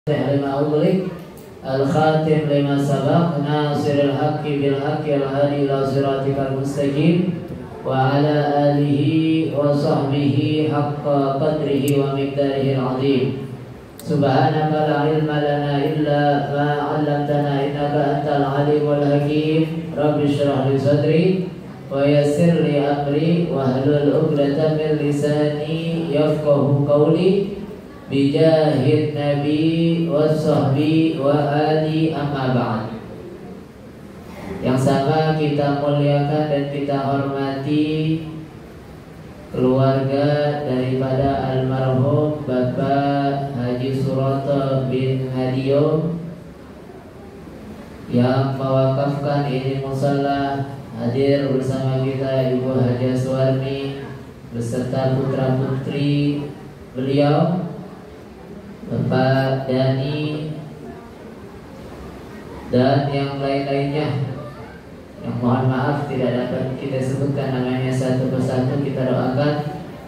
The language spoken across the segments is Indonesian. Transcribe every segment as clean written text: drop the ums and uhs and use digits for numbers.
lima ughliq al-khatim lima sabaq nasiril haqqi bil haqqi al-hadi ila siratikal mustaqim wa ala alihi wa sahbihi haqqa qadrihi wa miqdarihi al-azim. Subhanaka la ilma lana illa ma 'allamtana innaka antal alimul hakim. Rabbi shrah li sadri wa yassir li amri wahlul 'uqdatam min lisani yafqahu qawli. Bijahid Nabi wa sahbi wa ali amma ba'd. Yang sama kita muliakan dan kita hormati keluarga daripada almarhum Bapak Haji Suroto bin Hadio yang mewakafkan ini musalla. Hadir bersama kita Ibu Haja Suwarni beserta putra putri beliau, Bapak Dani dan yang lain-lainnya yang mohon maaf tidak dapat kita sebutkan namanya satu persatu. Kita doakan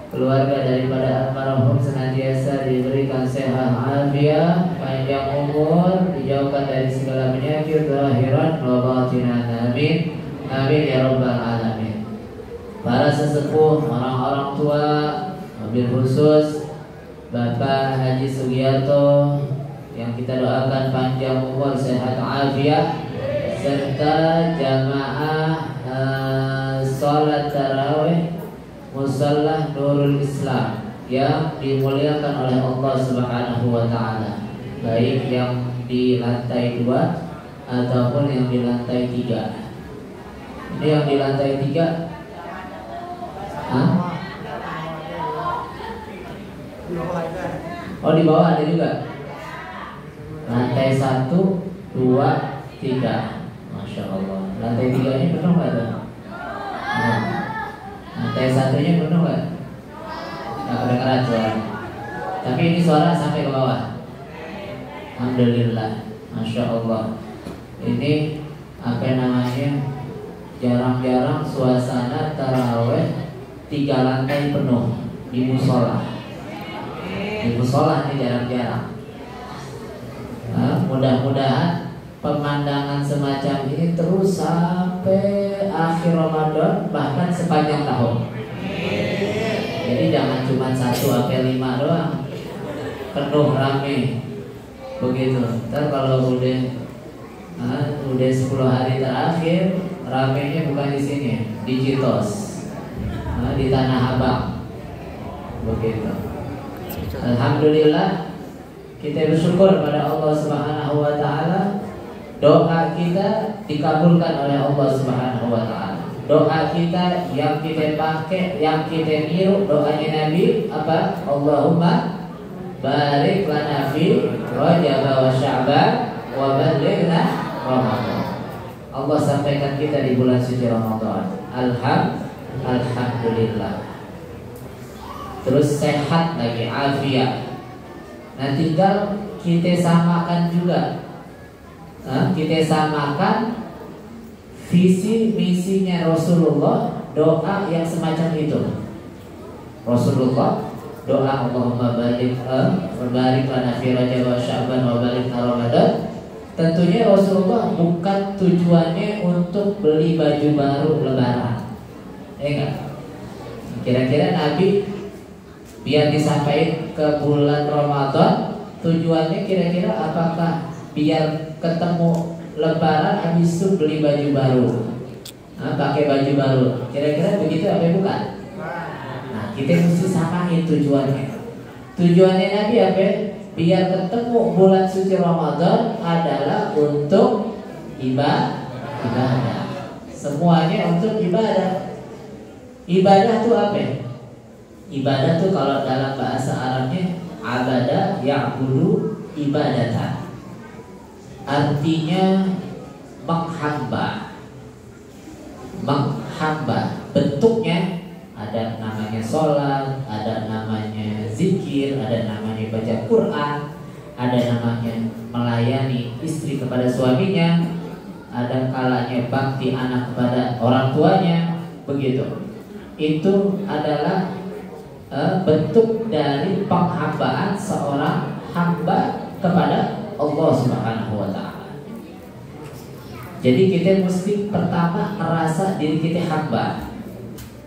keluarga daripada almarhum senantiasa diberikan sehat afiat, panjang umur, dijauhkan dari segala penyakit zahiran wa batinan. Amin amin ya rabbal alamin. Para sesepuh, orang-orang tua, wabil khusus Bapak Haji Sugiarto yang kita doakan panjang umur, sehat afiat, serta jamaah sholat tarawih musalla Nurul Islam yang dimuliakan oleh Allah Subhanahu wa taala, baik yang di lantai 2 ataupun yang di lantai 3. Ini yang di lantai 3. Oh, di bawah ada juga. Lantai 1, 2, 3. Masya Allah. Lantai 3 nya penuh nggak tuh? Nah, lantai 1 nya penuh nggak? Nggak kedengeran suara. Tapi ini suara sampai ke bawah. Alhamdulillah. Masya Allah. Ini apa namanya? Jarang-jarang suasana taraweh 3 lantai penuh di musola. Di musola ini jarang-jarang. Mudah-mudahan pemandangan semacam ini terus sampai akhir Ramadan, bahkan sepanjang tahun. Jadi jangan cuma 1-5 doang penuh rame begitu. Ntar kalau udah 10 hari terakhir, ramenya bukan di sini, di Citos, di Tanah Abang begitu. Alhamdulillah, kita bersyukur pada Allah Subhanahu wa taala. Doa kita dikabulkan oleh Allah Subhanahu wa taala. Doa kita yang kita pakai, yang kita niru doanya Nabi apa? Allahumma barik lana fi Rajab wa Sya'ban wa ballighna Ramadan. Allah sampaikan kita di bulan suci Ramadan. Alhamdulillah. Terus sehat lagi, afiat. Nah, tinggal kita samakan juga. Kita samakan visi misinya Rasulullah, doa yang semacam itu. Rasulullah doa Allahumma barik lana fi Rajab wa Sya'ban wa barik Ramadan. Tentunya Rasulullah bukan tujuannya untuk beli baju baru lebaran. Enggak. Kira-kira Nabi biar disampaikan ke bulan Ramadan, tujuannya kira-kira apakah biar ketemu lebaran habis itu beli baju baru, pakai baju baru, kira-kira begitu apa bukan? Nah, kita mesti samain tujuannya. Tujuannya Nabi apa? Biar ketemu bulan suci Ramadan adalah untuk ibadah. Semuanya untuk ibadah. Ibadah itu apa? Ibadah tuh kalau dalam bahasa Arabnya abada ya'budu ibadatan. Artinya menghamba. Bentuknya ada namanya sholat, ada namanya zikir, ada namanya baca Quran, ada namanya melayani istri kepada suaminya, ada kalanya bakti anak kepada orang tuanya, begitu. Itu adalah bentuk dari penghambaan seorang hamba kepada Allah Subhanahu wa Ta'ala. Jadi kita mesti pertama merasa diri kita hamba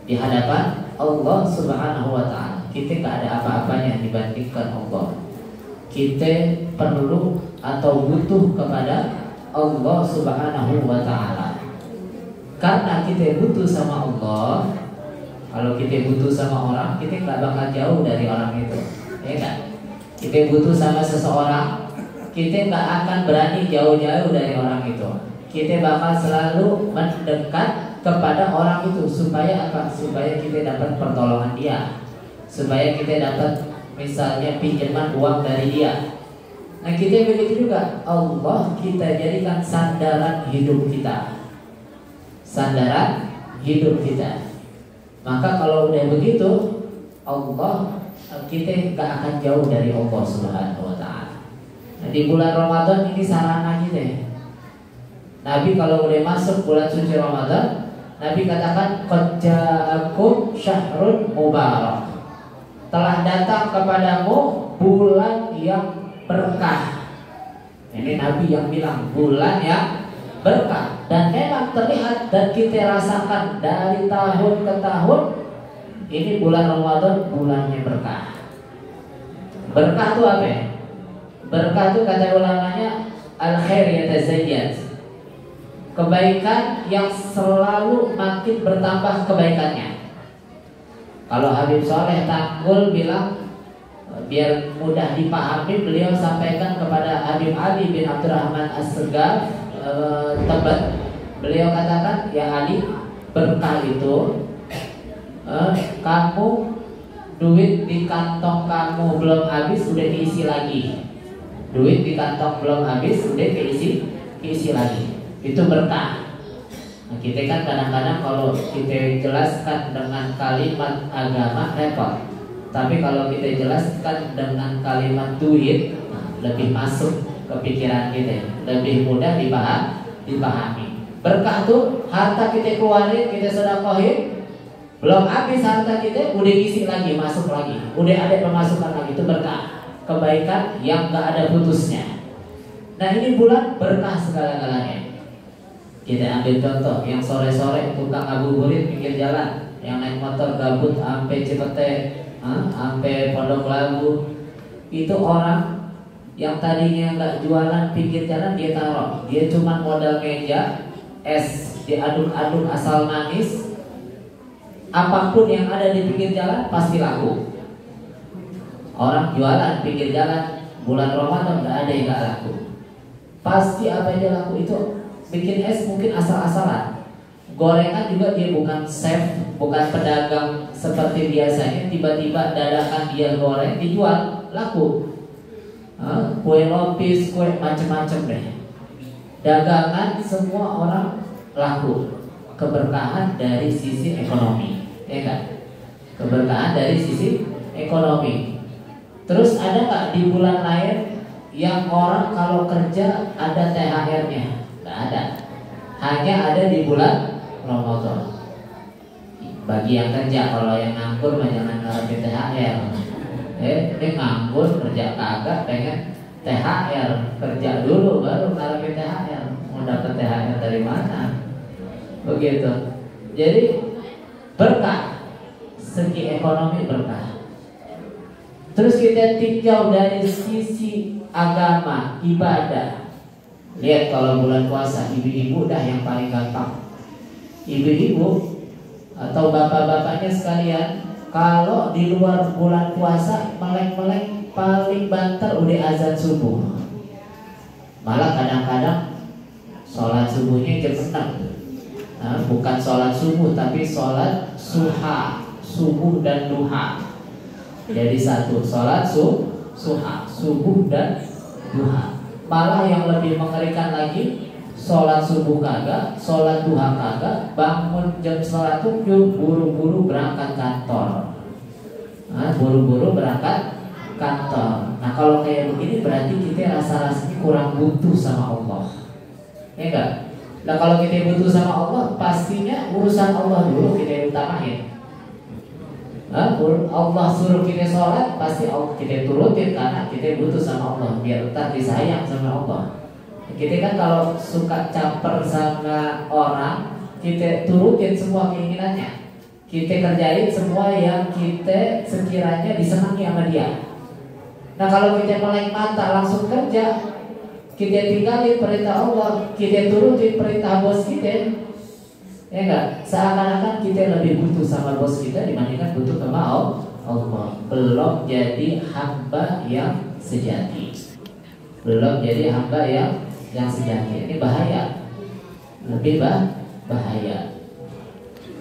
di hadapan Allah Subhanahu wa Ta'ala. Kita gak ada apa-apanya dibandingkan Allah. Kita perlu atau butuh kepada Allah Subhanahu wa Ta'ala. Karena kita butuh sama Allah. Kalau kita butuh sama orang, kita gak bakal jauh dari orang itu, ya kan? Kita butuh sama seseorang, kita gak akan berani jauh-jauh dari orang itu. Kita bakal selalu mendekat kepada orang itu. Supaya apa? Supaya kita dapat pertolongan dia, supaya kita dapat misalnya pinjaman uang dari dia. Nah kita begitu juga. Allah kita jadikan sandaran hidup kita, sandaran hidup kita. Maka kalau udah begitu, Allah, kita gak akan jauh dari Allah Subhanahu wa Ta'ala. Nah, di bulan Ramadan ini sarana kita. Nabi kalau udah masuk bulan suci Ramadan, Nabi katakan qad ja'akum syahrun mubarak. Telah datang kepadamu bulan yang berkah. Ini Nabi yang bilang bulan yang berkah. Dan memang terlihat dan kita rasakan dari tahun ke tahun, ini bulan Ramadan bulannya berkah. Berkah itu apa? Berkah itu kata ulamanya al-khair yatazayyad, kebaikan yang selalu makin bertambah kebaikannya. Kalau Habib Soleh Tanggul bilang, biar mudah dipahami, beliau sampaikan kepada Habib Ali bin Abdurrahman As-Segaf Tebet. Beliau katakan, ya Ali, berkah itu kamu duit di kantong kamu belum habis udah diisi lagi. Duit di kantong belum habis udah diisi lagi. Itu berkah. Nah, kita kan kadang-kadang kalau kita jelaskan dengan kalimat agama repot. Tapi kalau kita jelaskan dengan kalimat duit, lebih masuk ke pikiran kita, lebih mudah dipahami. Berkah tuh harta kita keluarin, kita sedekahin, belum habis harta kita udah isi lagi, masuk lagi, udah ada pemasukan lagi. Itu berkah, kebaikan yang gak ada putusnya. Nah ini bulan berkah segala-galanya. Kita ambil contoh yang sore-sore tukang ngabuburit pinggir jalan, yang naik motor gabut sampai Cipete, sampai Pondok Labu. Itu orang yang tadinya nggak jualan pinggir jalan, dia taruh, dia cuma modal meja, es diaduk-aduk asal manis, apapun yang ada di pinggir jalan pasti laku. Orang jualan pinggir jalan bulan Ramadan nggak ada yang nggak laku, pasti apa aja laku. Itu bikin es mungkin asal-asalan, gorengan juga dia bukan chef, bukan pedagang seperti biasanya, tiba-tiba dadakan dia goreng dijual laku. Kue lopis, kue macam-macam deh, dagangan semua orang laku. Keberkahan dari sisi ekonomi, ya kan? Keberkahan dari sisi ekonomi. Terus ada nggak di bulan lain yang orang kalau kerja ada THR-nya? Nggak ada. Hanya ada di bulan Ramadan. Bagi yang kerja, kalau yang nganggur mah jangan ngarepin THR. Ini nganggur kerja kagak, pengen THR, kerja dulu baru ngarepin THR. Mau dapat THR dari mana? Begitu. Jadi berkah, segi ekonomi berkah. Terus kita tinjau dari sisi agama, ibadah. Lihat kalau bulan puasa, ibu-ibu dah yang paling gampang. Ibu-ibu atau bapak-bapaknya sekalian, kalau di luar bulan puasa melek-melek paling banter udah azan subuh. Malah kadang-kadang sholat subuhnya jam 6. Nah, bukan sholat subuh tapi sholat suha, subuh dan duha. Jadi satu, sholat suha, subuh dan duha. Malah yang lebih mengerikan lagi, sholat subuh kagak, sholat duha kagak, bangun jam 7 buru-buru berangkat kantor. Buru-buru berangkat kantor. Nah kalau kayak begini berarti kita rasa-rasanya kurang butuh sama Allah, ya enggak? Nah kalau kita butuh sama Allah, pastinya urusan Allah dulu kita utamain. Allah suruh kita sholat, pasti kita turutin karena kita butuh sama Allah, biar ntar disayang sama Allah. Kita kan kalau suka caper sama orang, kita turutin semua keinginannya, kita kerjain semua yang kita sekiranya disenangi sama dia. Nah kalau kita melek mata langsung kerja, kita tinggalin perintah Allah, kita turutin perintah bos kita, ya enggak? Seakan-akan kita lebih butuh sama bos kita dibandingkan butuh sama Allah. Belum jadi hamba yang sejati. Belum jadi hamba yang sejati. Ini bahaya. Lebih bahaya.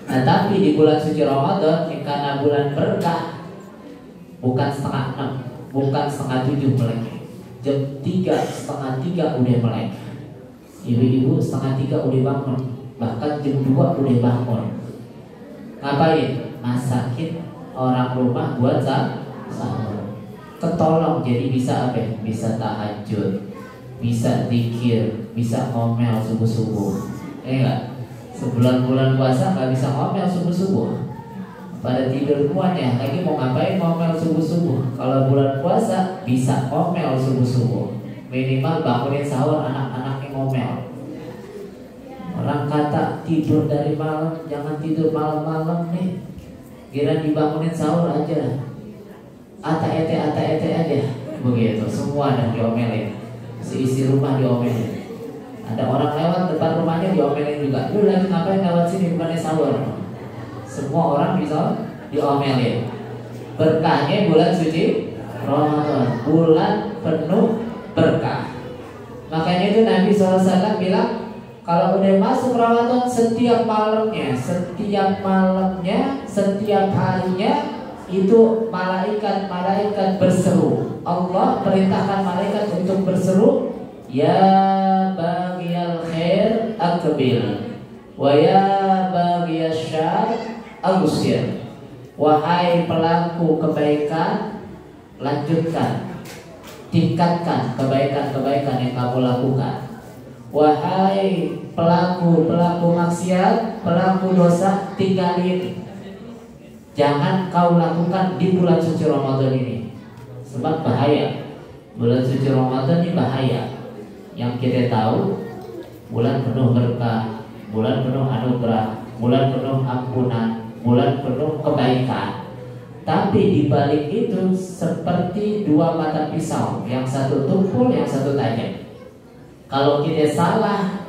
Nah, tapi di bulan suci Ramadan, karena bulan berkah, bukan 5:30, bukan 6:30 melek. Jam 3, setengah 3 udah melek. Ibu-ibu 2:30 udah bangun. Bahkan jam 2 udah bangun. Ngapain? Masakin orang rumah buat sahur. Ketolong jadi bisa apa? Bisa tahajud, bisa zikir, bisa ngomel subuh-subuh. Enggak? Sebulan-bulan puasa nggak bisa ngomel subuh-subuh. Pada tidur semuanya, lagi mau ngapain ngomel subuh-subuh? Kalau bulan puasa bisa ngomel subuh-subuh. Minimal bangunin sahur anak-anaknya ngomel. Orang kata tidur dari malam, jangan tidur malam-malam nih. Kira dibangunin sahur aja. Ata-ete aja. Begitu, semua dah diomelin. Seisi rumah diomelin. Ada orang lewat depan rumahnya diomelin juga. Lu lagi ngapain lewat sini bukannya sahur? Semua orang bisa diomelin. Berkahnya bulan suci Ramadan, bulan penuh berkah. Makanya itu Nabi SAW bilang, kalau udah masuk Ramadan setiap malamnya, setiap harinya itu malaikat berseru. Allah perintahkan malaikat untuk berseru, ya baghiyal khair aqbil, wa ya baghiyasy syarr abshir. Wahai pelaku kebaikan, lanjutkan, tingkatkan kebaikan-kebaikan yang kamu lakukan. Wahai pelaku maksiat, pelaku dosa, tinggalin. Jangan kau lakukan di bulan suci Ramadan ini. Sebab bahaya. Bulan suci Ramadan ini bahaya. Yang kita tahu, bulan penuh berkah, bulan penuh anugerah, bulan penuh ampunan, bulan penuh kebaikan. Tapi di balik itu seperti dua mata pisau, yang satu tumpul, yang satu tajam. Kalau kita salah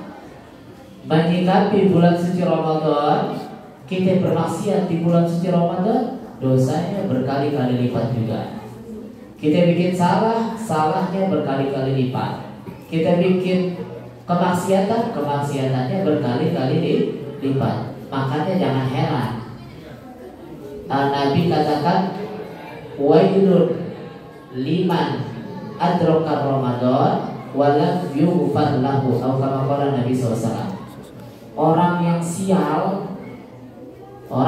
menyikapi bulan suci Ramadan, kita bermaksiat di bulan suci Ramadan, dosanya berkali-kali lipat juga. Kita bikin salah, salahnya berkali-kali lipat. Kita bikin kemaksiatannya berkali-kali lipat. Makanya jangan heran, Nabi katakan, wailun liman adraka Ramadan walam yughfar lahu, atau kama qala Nabi SAW. Orang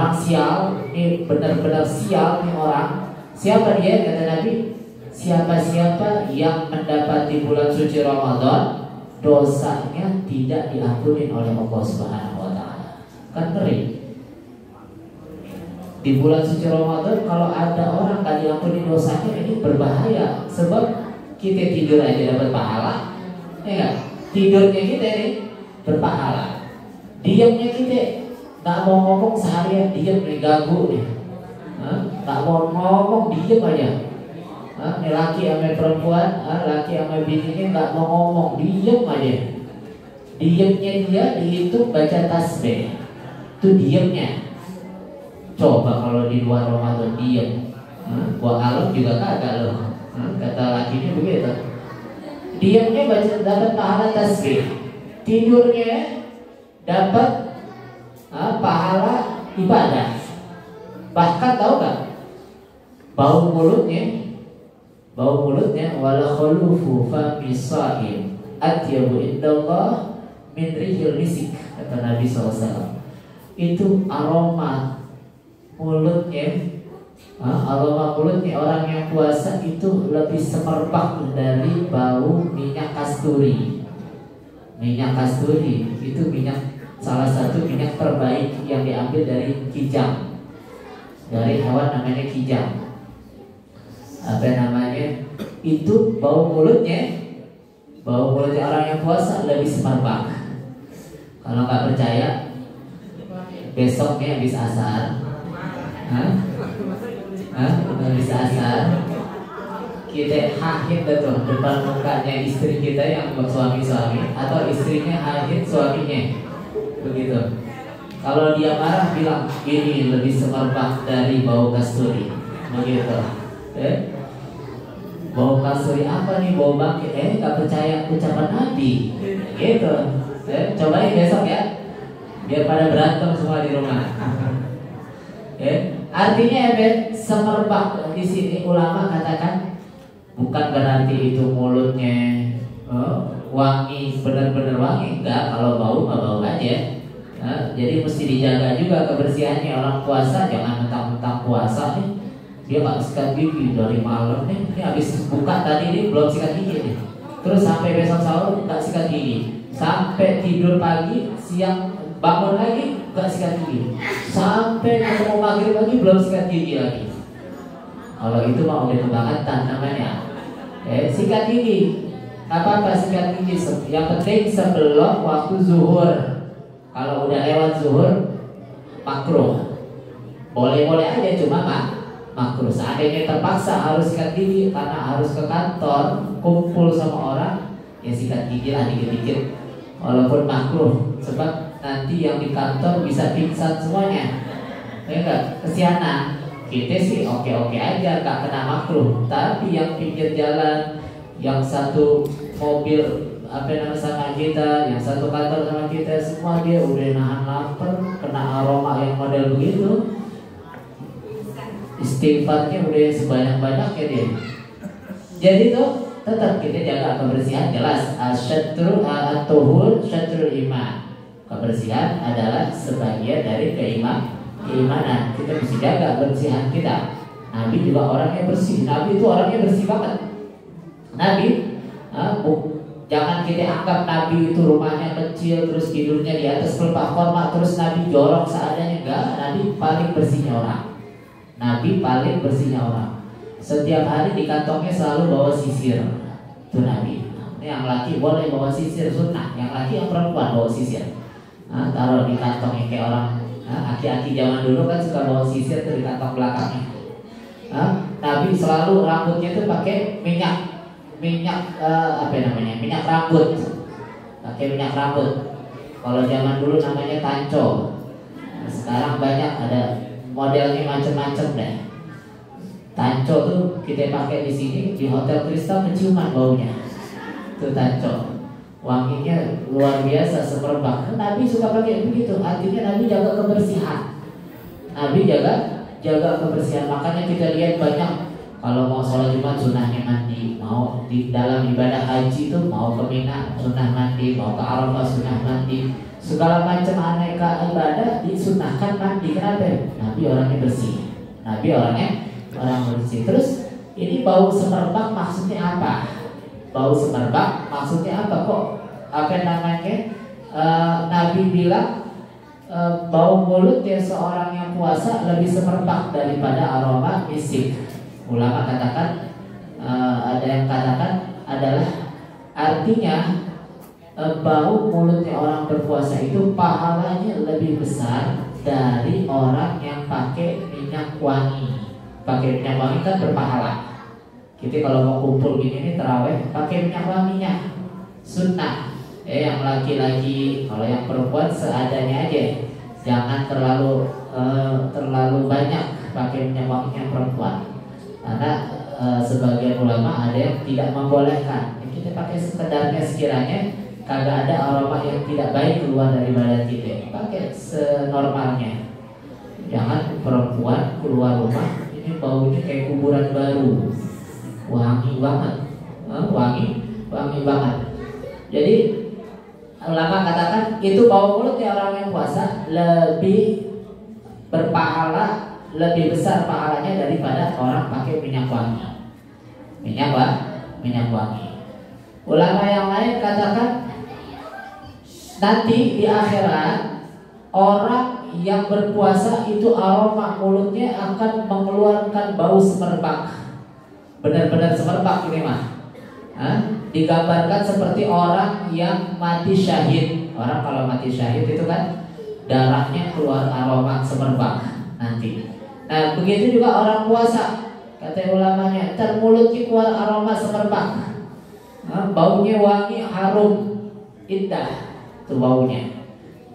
sial, ini benar-benar sial nih orang. Siapa dia? Kata Nabi, siapa-siapa yang mendapati bulan suci Ramadan, dosanya tidak diampuni oleh Allah Subhanahu wa taala. Kan ngeri. Di bulan suci Ramadan kalau ada orang gak diampuni dosanya, ini berbahaya. Sebab kita tidur aja dapat pahala, ya gak? Tidurnya kita ini berpahala. Diamnya kita gak mau ngomong seharian, diam nih, ganggu nih. Gak mau ngomong, diam aja. Nih laki sama perempuan, laki sama bininya gak mau ngomong, diam aja. Diamnya dia dihitung baca tasbih. Itu diamnya. Coba kalau di luar Ramadan diam, gua alam juga kagak loh. Kata lakinya begitu. Diamnya baca dapat pahala tasbih, tidurnya dapat pahala ibadah. Bahkan tahu gak, bau mulutnya wala khulufu fa misaim atyabu indallah min rihil misik, kata Nabi SAW. Itu aroma mulutnya, aroma mulutnya orang yang puasa itu lebih semerbak dari bau minyak kasturi. Minyak kasturi itu salah satu minyak terbaik yang diambil dari kijang. dari hewan namanya kijang. Apa namanya? Itu bau mulutnya orang yang puasa lebih semerbak. Kalau nggak percaya, besoknya habis asar, habis asar, kita hahit betul depan mukanya istri kita yang suami-suami, atau istrinya hahit suaminya, begitu. Kalau dia marah bilang ini lebih semerbak dari bau kasturi, begitu. Bau kasturi apa nih? Bau bangkit. Nggak percaya ucapan Nabi, gitu. Cobain besok ya, biar pada berantem semua di rumah. Artinya semerbak di sini ulama katakan bukan berarti itu mulutnya wangi, benar-benar wangi, enggak. Kalau bau nggak bau aja. Jadi mesti dijaga juga kebersihannya. Orang puasa jangan mentang-mentang puasa nih dia nggak sikat gigi dari malam nih. Ini habis buka tadi nih belum sikat gigi nih. Terus sampai besok sahur nggak sikat gigi, sampai tidur pagi, siang bangun lagi nggak sikat gigi, sampai mau maghrib lagi belum sikat gigi lagi. Kalau itu mau udah kebangatan namanya. Sikat gigi, apa sikat gigi. Yang penting sebelum waktu zuhur. Kalau udah lewat zuhur makruh. Boleh-boleh aja, cuma makruh. Seandainya terpaksa harus sikat gigi karena harus ke kantor, kumpul sama orang, ya sikat gigi lah dikit-dikit. Walaupun makruh, sebab nanti yang di kantor bisa pingsan semuanya. Enggak, kesianan. Kita sih oke-oke aja, gak kena makruh. Tapi yang pinggir jalan, yang satu mobil sama kita, yang satu kantor sama kita, semua dia udah nahan lapar, kena aroma yang model begitu. Istighfarnya udah sebanyak-banyaknya dia. Jadi tuh tetap kita jaga kebersihan, jelas. Syatrul at-tuhur syatrul iman. Kebersihan adalah sebagian dari keimanan. Kita mesti jaga kebersihan kita. Nabi juga orangnya bersih. Nabi itu orangnya bersih banget. Nabi, jangan kita anggap Nabi itu rumahnya kecil terus tidurnya di atas pelepah korma terus Nabi jorok seadanya. Enggak, Nabi paling bersihnya orang. Nabi paling bersihnya orang. Setiap hari di kantongnya selalu bawa sisir. Itu Nabi. Yang laki boleh bawa sisir sunnah, yang laki yang perempuan bawa sisir. Taruh di kantongnya kayak orang aki-aki zaman dulu kan suka bawa sisir tuh di kantong belakangnya. Nabi selalu rambutnya tuh pakai minyak minyak rambut. Pakai minyak rambut. Kalau zaman dulu namanya tanco. Sekarang banyak ada modelnya macam-macam deh. Tanco tuh kita pakai di sini di hotel kristal keciuman baunya. Itu tanco. Wanginya luar biasa semerbak. Nabi suka pakai begitu. Artinya Nabi jaga kebersihan. Nabi jaga kebersihan. Makanya kita lihat banyak kalau mau sholat Jumat sunnahnya mandi, mau di dalam ibadah haji itu mau ke Mina sunnah mandi, mau ke Arafah sunnah mandi, segala macam aneka ibadah disunnahkan mandi. Kenapa? Nabi orangnya bersih. Nabi orang bersih. Terus ini bau semerbak maksudnya apa? Bau semerbak maksudnya apa kok? Nabi bilang bau mulut ya seorang yang puasa lebih semerbak daripada aroma misik. Ulama katakan ada yang katakan adalah artinya bau mulutnya orang berpuasa itu pahalanya lebih besar dari orang yang pakai minyak wangi. Pakai minyak wangi kan berpahala. Kita kalau mau kumpul gini nih terawih pakai minyak wanginya sunnah. Yang laki-laki, kalau yang perempuan seadanya aja. Jangan terlalu banyak pakai minyak wanginya perempuan. Karena sebagian ulama ada yang tidak membolehkan. Kita pakai sekedarnya sekiranya kagak ada aroma yang tidak baik keluar dari badan kita. Pakai senormalnya. Jangan perempuan keluar rumah ini baunya kayak kuburan baru. Wangi banget. Wangi banget. Jadi ulama katakan itu bau mulut ya orang yang puasa lebih berpahala, lebih besar pahalanya daripada orang pakai minyak wangi. Minyak wangi. Ulama yang lain katakan nanti di akhirat orang yang berpuasa itu aroma mulutnya akan mengeluarkan bau semerbak. Benar-benar semerbak ini mah. Digambarkan seperti orang yang mati syahid. Orang kalau mati syahid itu kan darahnya keluar aroma semerbak nanti. Nah begitu juga orang puasa, kata ulamanya, mulutnya keluar aroma semerbak. Baunya wangi, harum, indah. Itu baunya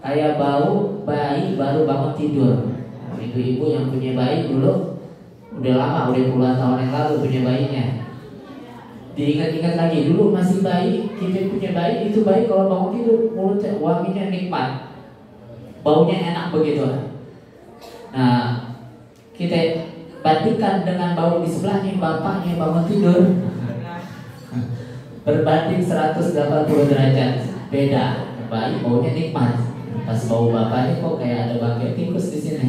kayak bau bayi baru bangun tidur. Ibu-ibu yang punya bayi dulu, udah lama, udah puluhan tahun yang lalu punya bayinya, diingat-ingat lagi dulu masih bayi, kita punya bayi, itu bayi kalau bangun tidur mulutnya wanginya nikmat, baunya enak begitu. Nah kita bandingkan dengan bau di sebelahnya, bapaknya bangun tidur berbanding 180 derajat beda. Bayi baunya nikmat, pas bau bapaknya kok kayak ada bangkai tikus di sini.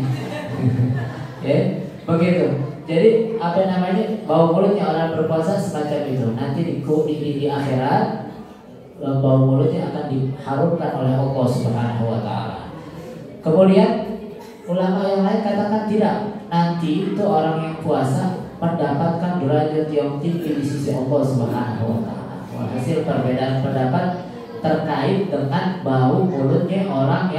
Ya, begitu. Jadi apa namanya, bau mulutnya orang berpuasa semacam itu. Nanti di akhirat bau mulutnya akan diharumkan oleh Allah Subhanahu wa taala. Kemudian ulama yang lain katakan tidak. Nanti itu orang yang puasa mendapatkan derajat yang tinggi di sisi Allah Subhanahu wa taala. Hasil perbedaan pendapat terkait dengan bau mulutnya orang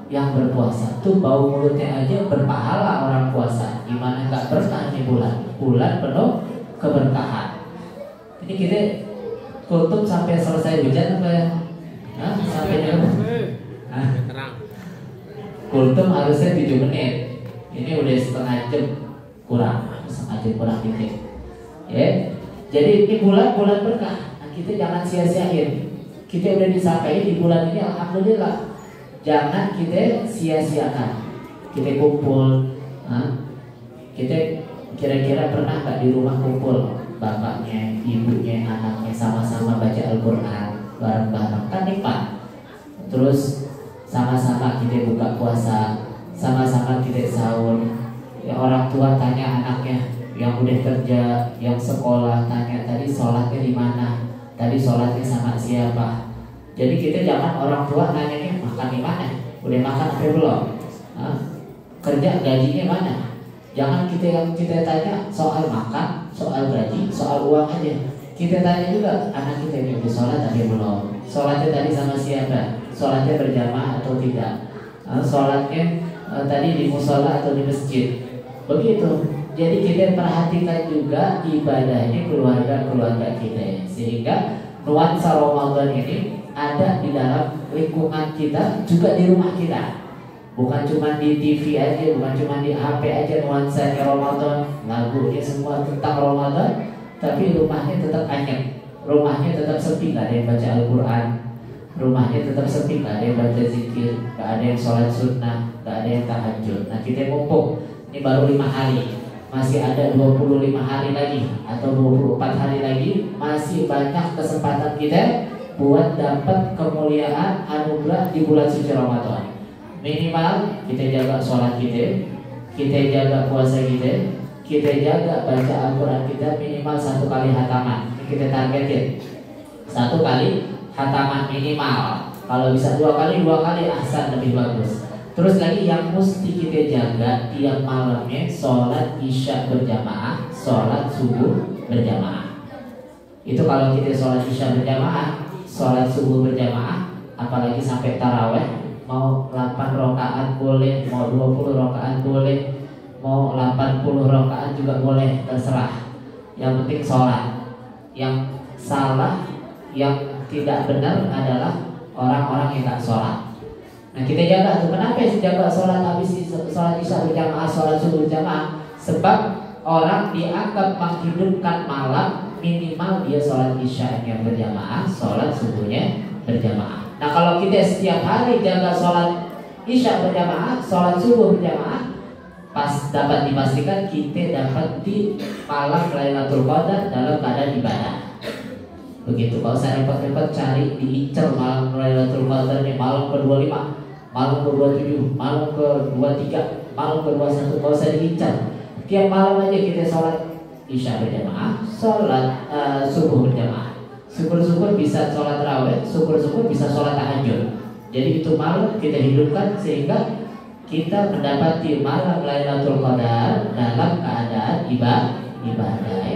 yang berpuasa. Tuh bau mulutnya aja berpahala orang puasa. Gimana nggak berkah nih bulan penuh keberkahan. Ini kita tutup sampai selesai hujan apa ya? Sampai jam terang. Kultum harusnya 7 menit. Ini udah setengah jam kurang dikit. Ya. Jadi ini bulan berkah. Nah, kita jangan sia-siain. Kita udah disampaikan di bulan ini, alhamdulillah. Jangan kita sia-siakan. Kita kumpul. Kita kira-kira pernah nggak di rumah kumpul, bapaknya, ibunya, anaknya sama-sama baca Al-Quran bareng-bareng, kan nikmat. Terus sama-sama kita buka puasa, sama-sama kita sahur. Ya, orang tua tanya anaknya yang udah kerja, yang sekolah, tanya tadi sholatnya di mana, tadi sholatnya sama siapa. Jadi kita jangan orang tua nanyanya makan di mana, udah makan apa belum, kerja gajinya mana. Jangan kita tanya soal makan, soal gaji, soal uang aja. Kita tanya juga anak kita ini udah sholat tadi belum, sholatnya tadi sama siapa, sholatnya berjamaah atau tidak, sholatnya tadi di musola atau di masjid. Begitu. Jadi kita perhatikan juga ibadahnya keluarga kita, sehingga nuansa Ramadan ini ada di dalam lingkungan kita, juga di rumah kita. Bukan cuma di TV aja, bukan cuma di HP aja nuansanya Ramadan, lagunya semua tentang Ramadan, tapi rumahnya tetap anyep, rumahnya tetap sepi, gak ada yang baca Al-Quran, rumahnya tetap sepi, gak ada yang baca zikir, gak ada yang sholat sunnah, gak ada yang tahajud. Nah kita mumpung ini baru 5 hari, masih ada 25 hari lagi atau 24 hari lagi, masih banyak kesempatan kita buat dapat kemuliaan anugerah di bulan suci Ramadan. Minimal kita jaga sholat kita jaga puasa kita jaga baca Al-Quran kita minimal 1 kali hataman. Ini kita targetin 1 kali hataman minimal. Kalau bisa 2 kali ahsan, lebih bagus. Terus lagi yang mesti kita jaga tiap malamnya, sholat isya berjamaah, sholat subuh berjamaah. Itu kalau kita sholat isya berjamaah, sholat subuh berjamaah, apalagi sampai taraweh, mau 8 rakaat boleh, mau 20 rakaat boleh, mau 80 rakaat juga boleh, terserah. Yang penting sholat. Yang salah, yang tidak benar adalah orang-orang yang tak sholat. Nah kita jaga tuh. Kenapa sih jaga sholat habis sholat isya berjamaah, sholat subuh berjamaah? Sebab orang dianggap menghidupkan malam, minimal dia sholat isya yang berjamaah, sholat subuhnya berjamaah. Nah kalau kita setiap hari jaga sholat isya berjamaah, sholat subuh berjamaah, pas dapat dipastikan kita dapat di malam Lailatul Qadar dalam keadaan ibadah. Begitu. Kalau saya repot-repot cari diincar malam Lailatul Qadar nih, malam ke-25, malam ke-27, malam ke-23, malam ke-21, kalau saya diincar. Tiap malam aja kita sholat isya berjamaah, sholat subuh berjamaah. Syukur-syukur bisa sholat raweh, syukur-syukur bisa sholat tahajud. Jadi itu malam kita hidupkan sehingga kita mendapati malam Lailatul Qadar dalam keadaan ibadah.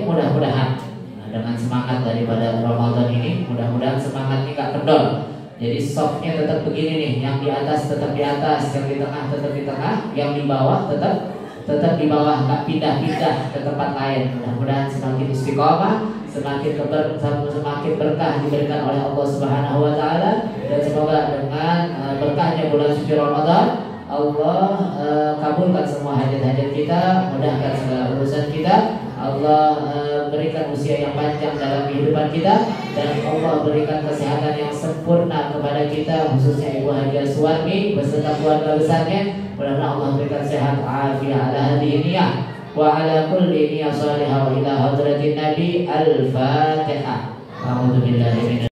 Mudah-mudahan dengan semangat daripada Ramadan ini, mudah-mudahan semangatnya gak kendor. Jadi softnya tetap begini nih, yang di atas tetap di atas, yang di tengah tetap di tengah, yang di bawah tetap di bawah, gak pindah-pindah ke tempat lain. Mudah-mudahan semakin istiqomah, semakin berkah diberikan oleh Allah Subhanahu wa taala, dan semoga dengan berkahnya bulan suci Ramadan Allah kabulkan semua hajat-hajat kita, mudahkan segala urusan kita. Allah berikan usia yang panjang dalam kehidupan kita, dan Allah berikan kesehatan yang sempurna kepada kita, khususnya Ibu Haja Suwarmi beserta keluarga besarnya. Mudah-mudahan Allah berikan sehat afiat ala hadhihi niyah wa ala kulli niyah salihah wa ila hadratin Nabi. Al-Fatihah. A'udzu billahi